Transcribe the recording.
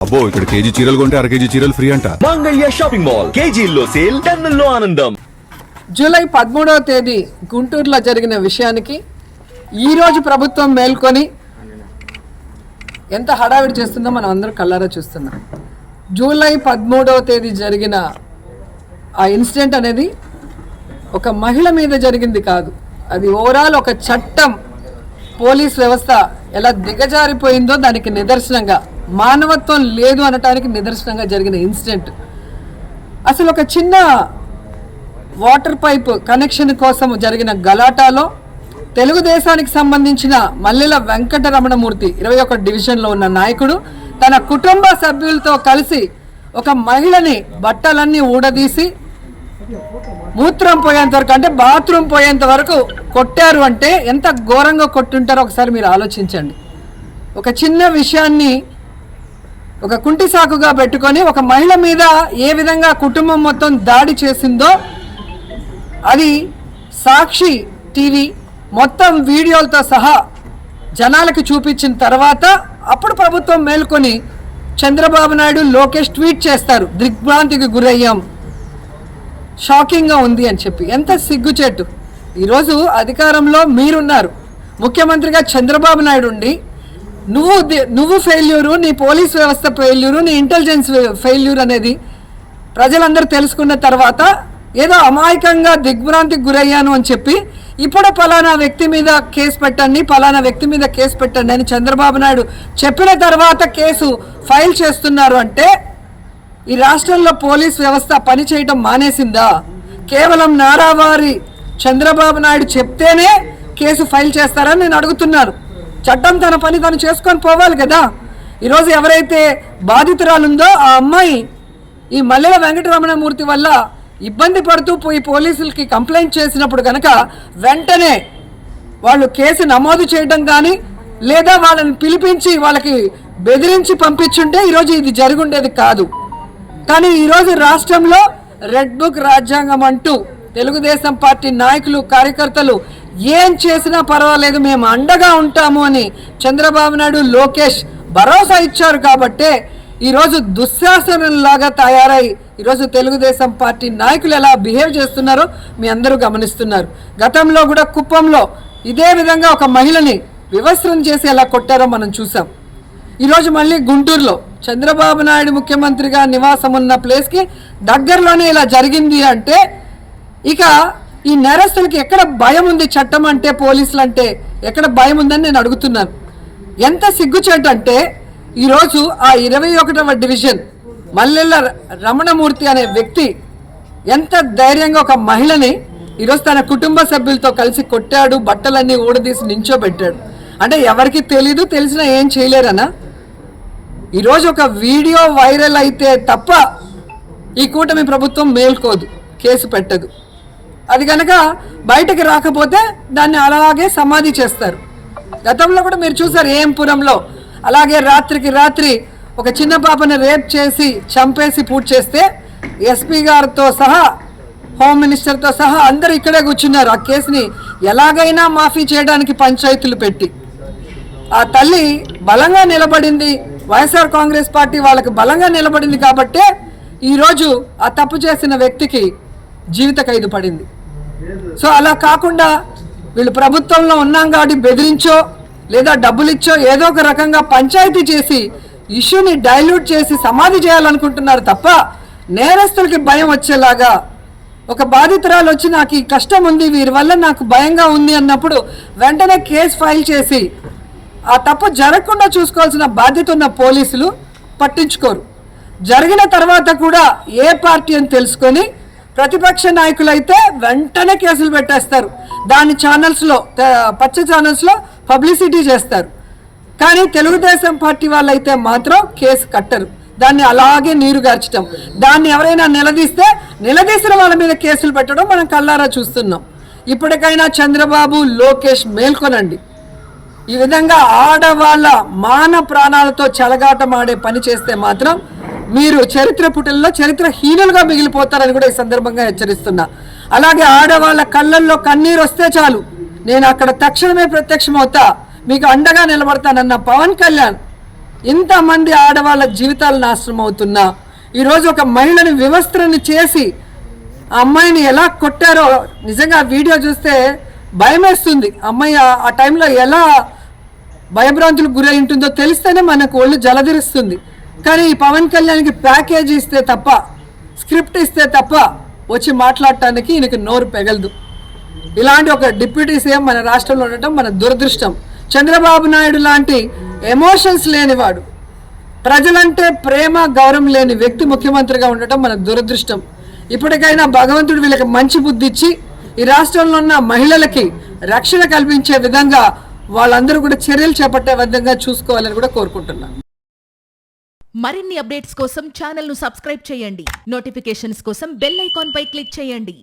అబ్బో ఇక్కడ కేజీ చీరలు కొంటే అర కేజీ చీరలు ఫ్రీ అంట. మంగళ్య షాపింగ్ మాల్ కేజీల్లో సేల్, టన్నుల్లో ఆనందం. జూలై 13వ తేదీ గుంటూరులో జరిగిన విషయానికి ఈరోజు ప్రభుత్వం మేల్కొని ఎంత హడావిడి చేస్తుందో మనం అందరం కళ్ళారా చూస్తున్నాం. జూలై 13వ తేదీ జరిగిన ఆ ఇన్సిడెంట్ అనేది ఒక మహిళ మీద జరిగింది కాదు, అది ఓవరాల్ ఒక చట్టం, పోలీస్ వ్యవస్థ ఎలా దిగజారిపోయిందో దానికి నిదర్శనంగా, మానవత్వం లేదు అనటానికి నిదర్శనంగా జరిగిన ఇన్సిడెంట్. అసలు ఒక చిన్న వాటర్ పైప్ కనెక్షన్ కోసం జరిగిన గలాటాలో తెలుగుదేశానికి సంబంధించిన మల్లెల వెంకటరమణమూర్తి 21 డివిజన్లో ఉన్న నాయకుడు తన కుటుంబ సభ్యులతో కలిసి ఒక మహిళని బట్టలన్నీ ఊడదీసి మూత్రం పోయేంత వరకు, అంటే బాత్రూమ్ పోయేంత వరకు కొట్టారు. అంటే ఎంత ఘోరంగా కొట్టుంటారో ఒకసారి మీరు ఆలోచించండి. ఒక చిన్న విషయాన్ని ఒక కుంటి సాకుగా పెట్టుకొని ఒక మహిళ మీద ఏ విధంగా కుటుంబం మొత్తం దాడి చేసిందో అది సాక్షి టీవీ మొత్తం వీడియోలతో సహా జనాలకు చూపించిన తర్వాత అప్పుడు ప్రభుత్వం మేల్కొని చంద్రబాబు నాయుడు, లోకేష్ ట్వీట్ చేస్తారు, దిగ్భ్రాంతికి గురయ్యాం, షాకింగ్గా ఉంది అని చెప్పి. ఎంత సిగ్గుచేటు. ఈరోజు అధికారంలో మీరున్నారు, ముఖ్యమంత్రిగా చంద్రబాబు నాయుడు ఉండి నువ్వు ఫెయిల్యూరు, నీ పోలీస్ వ్యవస్థ ఫెయిల్యూరు, నీ ఇంటెలిజెన్స్ ఫెయిల్యూర్ అనేది ప్రజలందరూ తెలుసుకున్న తర్వాత ఏదో అమాయకంగా దిగ్భ్రాంతికి గురయ్యాను అని చెప్పి ఇప్పుడు పలానా వ్యక్తి మీద కేసు పెట్టండి, పలానా వ్యక్తి మీద కేసు పెట్టండి అని చంద్రబాబు నాయుడు చెప్పిన తర్వాత కేసు ఫైల్ చేస్తున్నారు. అంటే ఈ రాష్ట్రంలో పోలీస్ వ్యవస్థ పనిచేయటం మానేసిందా? కేవలం నారావారి చంద్రబాబు నాయుడు చెప్తేనే కేసు ఫైల్ చేస్తారని నేను అడుగుతున్నాను. చట్టం తన పని తను చేసుకొని పోవాలి కదా. ఈరోజు ఎవరైతే బాధితురాలుందో ఆ అమ్మాయి ఈ మల్లెల వెంకటరమణమూర్తి వల్ల ఇబ్బంది పడుతూ పోయి పోలీసులకి కంప్లైంట్ చేసినప్పుడు కనుక వెంటనే వాళ్ళు కేసు నమోదు చేయడం కానీ లేదా వాళ్ళని పిలిపించి వాళ్ళకి బెదిరించి పంపించుంటే ఈరోజు ఇది జరుగుండేది కాదు. కానీ ఈరోజు రాష్ట్రంలో రెడ్ బుక్ రాజ్యాంగం అంటూ తెలుగుదేశం పార్టీ నాయకులు, కార్యకర్తలు ఏం చేసినా పర్వాలేదు, మేము అండగా ఉంటాము అని చంద్రబాబు నాయుడు, లోకేష్ భరోసా ఇచ్చారు. కాబట్టే ఈరోజు దుశ్శాసనంలాగా తయారై ఈరోజు తెలుగుదేశం పార్టీ నాయకులు ఎలా బిహేవ్ చేస్తున్నారో మీ అందరూ గమనిస్తున్నారు. గతంలో కూడా కుప్పంలో ఇదే విధంగా ఒక మహిళని వివస్త్రం చేసి ఎలా కొట్టారో మనం చూసాం. ఈరోజు మళ్ళీ గుంటూరులో చంద్రబాబు నాయుడు ముఖ్యమంత్రిగా నివాసం ఉన్న ప్లేస్కి దగ్గరలోనే ఇలా జరిగింది. అంటే ఇక ఈ నేరస్తులకి ఎక్కడ భయం ఉంది? చట్టం అంటే, పోలీసులు అంటే ఎక్కడ భయం ఉందని నేను అడుగుతున్నాను. ఎంత సిగ్గుచేటంటే ఈరోజు ఆ 21వ డివిజన్ మల్లెల రమణమూర్తి అనే వ్యక్తి ఎంత ధైర్యంగా ఒక మహిళని ఈరోజు తన కుటుంబ సభ్యులతో కలిసి కొట్టాడు, బట్టలన్నీ ఊడదీసి నించోబెట్టాడు. అంటే ఎవరికి తెలీదు, తెలిసినా ఏం చేయలేరనా? ఈరోజు ఒక వీడియో వైరల్ అయితే తప్ప ఈ కూటమి ప్రభుత్వం మేల్కోదు, కేసు పెట్టదు. అది కనుక బయటకు రాకపోతే దాన్ని అలాగే సమాధి చేస్తారు. గతంలో కూడా మీరు చూసారు ఏంపురంలో అలాగే రాత్రికి రాత్రి ఒక చిన్న పాపని రేప్ చేసి చంపేసి పూర్తి చేస్తే ఎస్పీ గారితో సహా, హోమ్ మినిస్టర్తో సహా అందరూ ఇక్కడే కూర్చున్నారు. ఆ కేసుని ఎలాగైనా మాఫీ చేయడానికి పంచాయతీలు పెట్టి ఆ తల్లి బలంగా నిలబడింది. వైఎస్ఆర్ కాంగ్రెస్ పార్టీ వాళ్ళకి బలంగా నిలబడింది కాబట్టే ఈరోజు ఆ తప్పు చేసిన వ్యక్తికి జీవిత ఖైదు పడింది. సో అలా కాకుండా వీళ్ళు ప్రభుత్వంలో ఉన్నాం కాబట్టి బెదిరించో లేదా డబ్బులు ఇచ్చో ఏదో ఒక రకంగా పంచాయతీ చేసి ఇష్యూని డైల్యూట్ చేసి సమాధి చేయాలనుకుంటున్నారు తప్ప నేరస్తులకి భయం వచ్చేలాగా, ఒక బాధితురాలు వచ్చి నాకు ఈ కష్టం ఉంది, వీరి వల్ల నాకు భయంగా ఉంది అన్నప్పుడు వెంటనే కేసు ఫైల్ చేసి ఆ తప్పు జరగకుండా చూసుకోవాల్సిన బాధ్యత ఉన్న పోలీసులు పట్టించుకోరు. జరిగిన తర్వాత కూడా ఏ పార్టీ అని తెలుసుకొని ప్రతిపక్ష నాయకులైతే వెంటనే కేసులు పెట్టేస్తారు. దాని ఛానల్స్లో, పచ్చ ఛానల్స్లో పబ్లిసిటీ చేస్తారు. కానీ తెలుగుదేశం పార్టీ వాళ్ళైతే మాత్రం కేసు కట్టరు, దాన్ని అలాగే నీరు గార్చడం. దాన్ని ఎవరైనా నిలదీసిన వాళ్ళ మీద కేసులు పెట్టడం మనం కళ్ళారా చూస్తున్నాం. ఇప్పటికైనా చంద్రబాబు, లోకేష్ మేల్కొనండి. ఈ విధంగా ఆడవాళ్ళ మాన ప్రాణాలతో చెలగాటమాడే పని చేస్తే మాత్రం మీరు చరిత్ర పుటల్లో చరిత్రహీనులుగా మిగిలిపోతారని కూడా ఈ సందర్భంగా హెచ్చరిస్తున్నా. అలాగే ఆడవాళ్ళ కళ్ళల్లో కన్నీరు వస్తే చాలు, నేను అక్కడ తక్షణమే ప్రత్యక్షమవుతా, మీకు అండగా నిలబడతానన్న పవన్ కళ్యాణ్ ఇంతమంది ఆడవాళ్ళ జీవితాలు నాశనం అవుతున్నా ఈరోజు ఒక మహిళని వివస్త్రని చేసి ఆ అమ్మాయిని ఎలా కొట్టారో నిజంగా ఆ వీడియో చూస్తే భయమేస్తుంది. అమ్మాయి ఆ టైంలో ఎలా భయభ్రాంతులకు గురై ఉంటుందో తెలిస్తేనే మనకు ఒళ్ళు జలదిరుస్తుంది. కానీ ఈ పవన్ కళ్యాణ్కి ప్యాకేజ్ ఇస్తే తప్ప, స్క్రిప్ట్ ఇస్తే తప్ప వచ్చి మాట్లాడటానికి ఈయనకి నోరు పెగలదు. ఇలాంటి ఒక డిప్యూటీ సీఎం మన రాష్ట్రంలో ఉండటం మన దురదృష్టం. చంద్రబాబు నాయుడు లాంటి ఎమోషన్స్ లేనివాడు, ప్రజలంటే ప్రేమ గౌరవం లేని వ్యక్తి ముఖ్యమంత్రిగా ఉండటం మన దురదృష్టం. ఇప్పటికైనా భగవంతుడు వీళ్ళకి మంచి బుద్ధి ఇచ్చి ఈ రాష్ట్రంలో ఉన్న మహిళలకి రక్షణ కల్పించే విధంగా వాళ్ళందరూ కూడా చర్యలు చేపట్టే విధంగా చూసుకోవాలని కూడా కోరుకుంటున్నాను. మరిన్ని అప్డేట్స్ కోసం ఛానల్ ను సబ్స్క్రైబ్ చేయండి. నోటిఫికేషన్స్ కోసం బెల్ ఐకాన్ పై క్లిక్ చేయండి.